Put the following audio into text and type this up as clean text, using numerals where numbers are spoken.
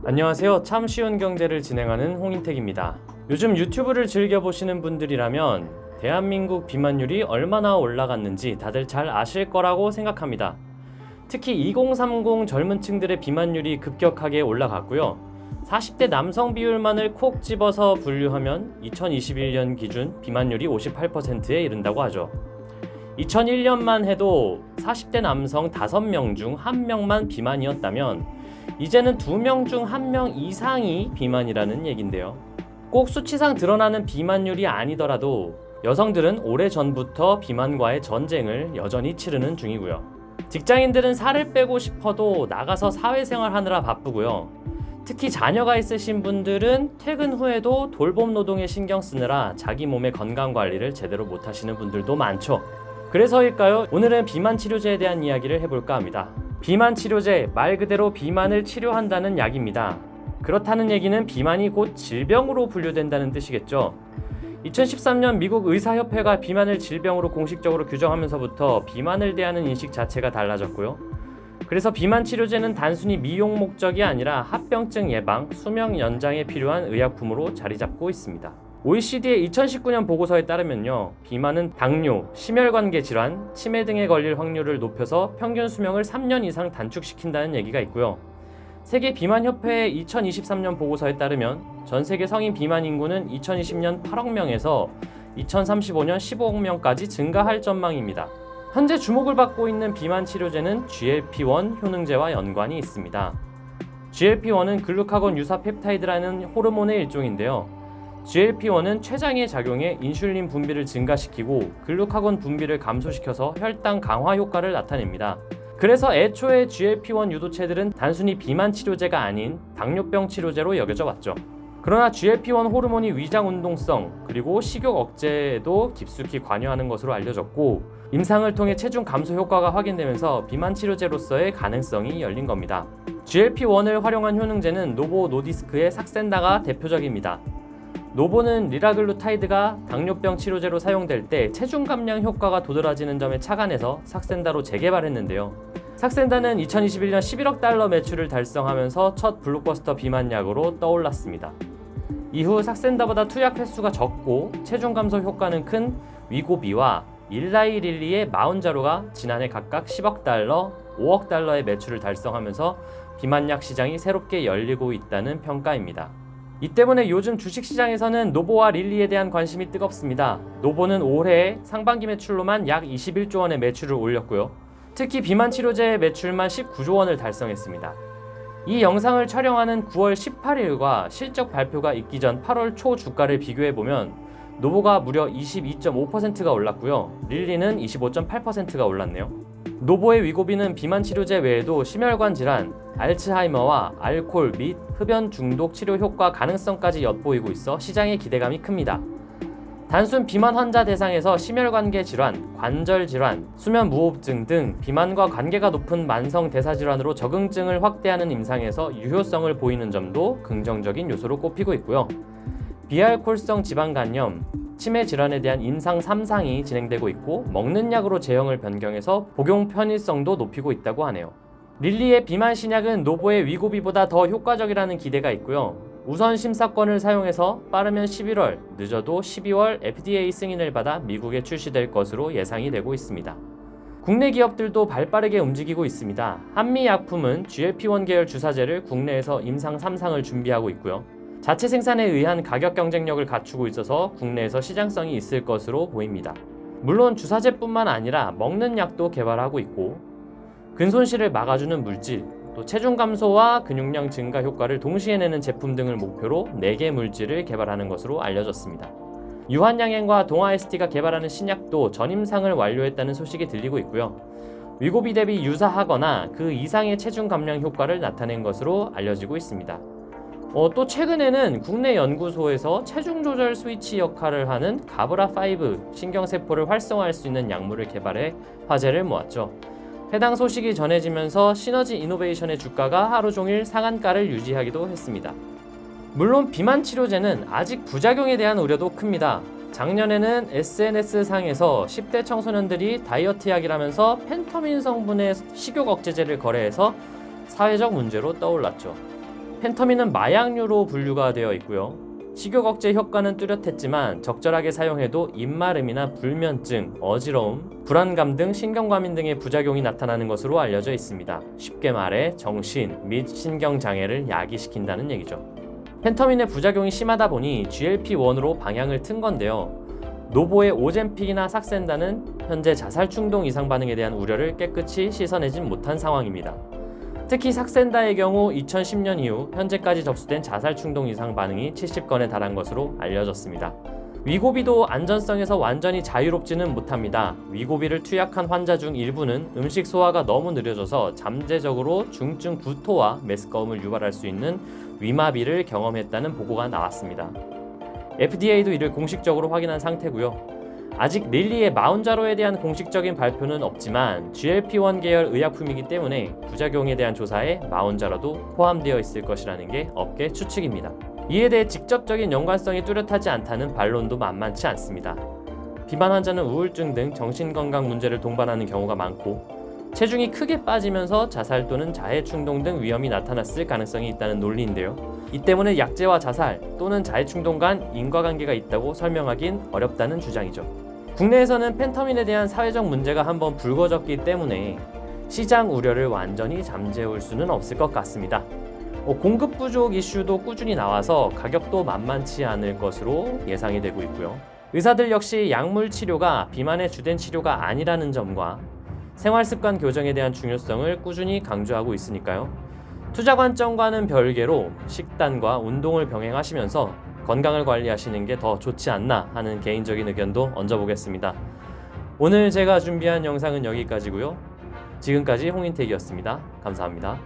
안녕하세요. 참 쉬운 경제를 진행하는 홍인택입니다. 요즘 유튜브를 즐겨보시는 분들이라면 대한민국 비만율이 얼마나 올라갔는지 다들 잘 아실 거라고 생각합니다. 특히 2030 젊은 층들의 비만율이 급격하게 올라갔고요. 40대 남성 비율만을 콕 집어서 분류하면 2021년 기준 비만율이 58%에 이른다고 하죠. 2001년만 해도 40대 남성 5명 중 1명만 비만이었다면 이제는 2명 중 1명 이상이 비만이라는 얘긴데요. 꼭 수치상 드러나는 비만율이 아니더라도 여성들은 오래전부터 비만과의 전쟁을 여전히 치르는 중이고요. 직장인들은 살을 빼고 싶어도 나가서 사회생활 하느라 바쁘고요. 특히 자녀가 있으신 분들은 퇴근 후에도 돌봄 노동에 신경 쓰느라 자기 몸의 건강 관리를 제대로 못하시는 분들도 많죠. 그래서일까요? 오늘은 비만 치료제에 대한 이야기를 해볼까 합니다. 비만 치료제, 말 그대로 비만을 치료한다는 약입니다. 그렇다는 얘기는 비만이 곧 질병으로 분류된다는 뜻이겠죠. 2013년 미국 의사협회가 비만을 질병으로 공식적으로 규정하면서부터 비만을 대하는 인식 자체가 달라졌고요. 그래서 비만 치료제는 단순히 미용 목적이 아니라 합병증 예방, 수명 연장에 필요한 의약품으로 자리 잡고 있습니다. OECD의 2019년 보고서에 따르면요, 비만은 당뇨, 심혈관계 질환, 치매 등에 걸릴 확률을 높여서 평균 수명을 3년 이상 단축시킨다는 얘기가 있고요. 세계 비만협회의 2023년 보고서에 따르면 전 세계 성인 비만 인구는 2020년 8억 명에서 2035년 15억 명까지 증가할 전망입니다. 현재 주목을 받고 있는 비만 치료제는 GLP-1 효능제와 연관이 있습니다. GLP-1은 글루카곤 유사 펩타이드라는 호르몬의 일종인데요. GLP-1은 췌장에 작용해 인슐린 분비를 증가시키고 글루카곤 분비를 감소시켜서 혈당 강화 효과를 나타냅니다. 그래서 애초에 GLP-1 유도체들은 단순히 비만 치료제가 아닌 당뇨병 치료제로 여겨져 왔죠. 그러나 GLP-1 호르몬이 위장 운동성 그리고 식욕 억제에도 깊숙이 관여하는 것으로 알려졌고 임상을 통해 체중 감소 효과가 확인되면서 비만 치료제로서의 가능성이 열린 겁니다. GLP-1을 활용한 효능제는 노보 노디스크의 삭센다가 대표적입니다. 노보는 리라글루타이드가 당뇨병 치료제로 사용될 때 체중 감량 효과가 도드라지는 점에 착안해서 삭센다로 재개발했는데요. 삭센다는 2021년 11억 달러 매출을 달성하면서 첫 블록버스터 비만약으로 떠올랐습니다. 이후 삭센다보다 투약 횟수가 적고 체중 감소 효과는 큰 위고비와 일라이 릴리의 마운자로가 지난해 각각 10억 달러, 5억 달러의 매출을 달성하면서 비만약 시장이 새롭게 열리고 있다는 평가입니다. 이 때문에 요즘 주식시장에서는 노보와 릴리에 대한 관심이 뜨겁습니다. 노보는 올해 상반기 매출로만 약 21조 원의 매출을 올렸고요. 특히 비만 치료제의 매출만 19조 원을 달성했습니다. 이 영상을 촬영하는 9월 18일과 실적 발표가 있기 전 8월 초 주가를 비교해보면 노보가 무려 22.5%가 올랐고요. 릴리는 25.8%가 올랐네요. 노보의 위고비는 비만 치료제 외에도 심혈관 질환, 알츠하이머와 알코올 및 흡연 중독 치료 효과 가능성까지 엿보이고 있어 시장의 기대감이 큽니다. 단순 비만 환자 대상에서 심혈관계 질환, 관절 질환, 수면 무호흡증 등 비만과 관계가 높은 만성 대사 질환으로 적응증을 확대하는 임상에서 유효성을 보이는 점도 긍정적인 요소로 꼽히고 있고요. 비알코올성 지방간염, 치매 질환에 대한 임상 3상이 진행되고 있고 먹는 약으로 제형을 변경해서 복용 편의성도 높이고 있다고 하네요. 릴리의 비만 신약은 노보의 위고비보다 더 효과적이라는 기대가 있고요. 우선 심사권을 사용해서 빠르면 11월, 늦어도 12월 FDA 승인을 받아 미국에 출시될 것으로 예상이 되고 있습니다. 국내 기업들도 발빠르게 움직이고 있습니다. 한미약품은 GLP-1 계열 주사제를 국내에서 임상 3상을 준비하고 있고요. 자체 생산에 의한 가격 경쟁력을 갖추고 있어서 국내에서 시장성이 있을 것으로 보입니다. 물론 주사제뿐만 아니라 먹는 약도 개발하고 있고 근손실을 막아주는 물질, 또 체중 감소와 근육량 증가 효과를 동시에 내는 제품 등을 목표로 4개 물질을 개발하는 것으로 알려졌습니다. 유한양행과 동아ST가 개발하는 신약도 전임상을 완료했다는 소식이 들리고 있고요. 위고비 대비 유사하거나 그 이상의 체중 감량 효과를 나타낸 것으로 알려지고 있습니다. 또 최근에는 국내 연구소에서 체중 조절 스위치 역할을 하는 가브라5 신경세포를 활성화할 수 있는 약물을 개발해 화제를 모았죠. 해당 소식이 전해지면서 시너지 이노베이션의 주가가 하루 종일 상한가를 유지하기도 했습니다. 물론 비만 치료제는 아직 부작용에 대한 우려도 큽니다. 작년에는 SNS상에서 10대 청소년들이 다이어트 약이라면서 펜터민 성분의 식욕 억제제를 거래해서 사회적 문제로 떠올랐죠. 펜터민은 마약류로 분류가 되어 있고요. 식욕 억제 효과는 뚜렷했지만 적절하게 사용해도 입마름이나 불면증, 어지러움, 불안감 등 신경과민 등의 부작용이 나타나는 것으로 알려져 있습니다. 쉽게 말해 정신 및 신경 장애를 야기시킨다는 얘기죠. 펜터민의 부작용이 심하다 보니 GLP-1으로 방향을 튼 건데요. 노보의 오젬픽이나 삭센다는 현재 자살 충동 이상 반응에 대한 우려를 깨끗이 씻어내진 못한 상황입니다. 특히 삭센다의 경우 2010년 이후 현재까지 접수된 자살 충동 이상 반응이 70건에 달한 것으로 알려졌습니다. 위고비도 안전성에서 완전히 자유롭지는 못합니다. 위고비를 투약한 환자 중 일부는 음식 소화가 너무 느려져서 잠재적으로 중증 구토와 메스꺼움을 유발할 수 있는 위마비를 경험했다는 보고가 나왔습니다. FDA도 이를 공식적으로 확인한 상태고요. 아직 릴리의 마운자로에 대한 공식적인 발표는 없지만 GLP-1 계열 의약품이기 때문에 부작용에 대한 조사에 마운자로도 포함되어 있을 것이라는 게 업계 추측입니다. 이에 대해 직접적인 연관성이 뚜렷하지 않다는 반론도 만만치 않습니다. 비만 환자는 우울증 등 정신건강 문제를 동반하는 경우가 많고 체중이 크게 빠지면서 자살 또는 자해 충동 등 위험이 나타났을 가능성이 있다는 논리인데요. 이 때문에 약제와 자살 또는 자해 충동 간 인과관계가 있다고 설명하긴 어렵다는 주장이죠. 국내에서는 펜터민에 대한 사회적 문제가 한번 불거졌기 때문에 시장 우려를 완전히 잠재울 수는 없을 것 같습니다. 공급 부족 이슈도 꾸준히 나와서 가격도 만만치 않을 것으로 예상이 되고 있고요. 의사들 역시 약물 치료가 비만의 주된 치료가 아니라는 점과 생활습관 교정에 대한 중요성을 꾸준히 강조하고 있으니까요. 투자 관점과는 별개로 식단과 운동을 병행하시면서 건강을 관리하시는 게 더 좋지 않나 하는 개인적인 의견도 얹어보겠습니다. 오늘 제가 준비한 영상은 여기까지고요. 지금까지 홍인택이었습니다. 감사합니다.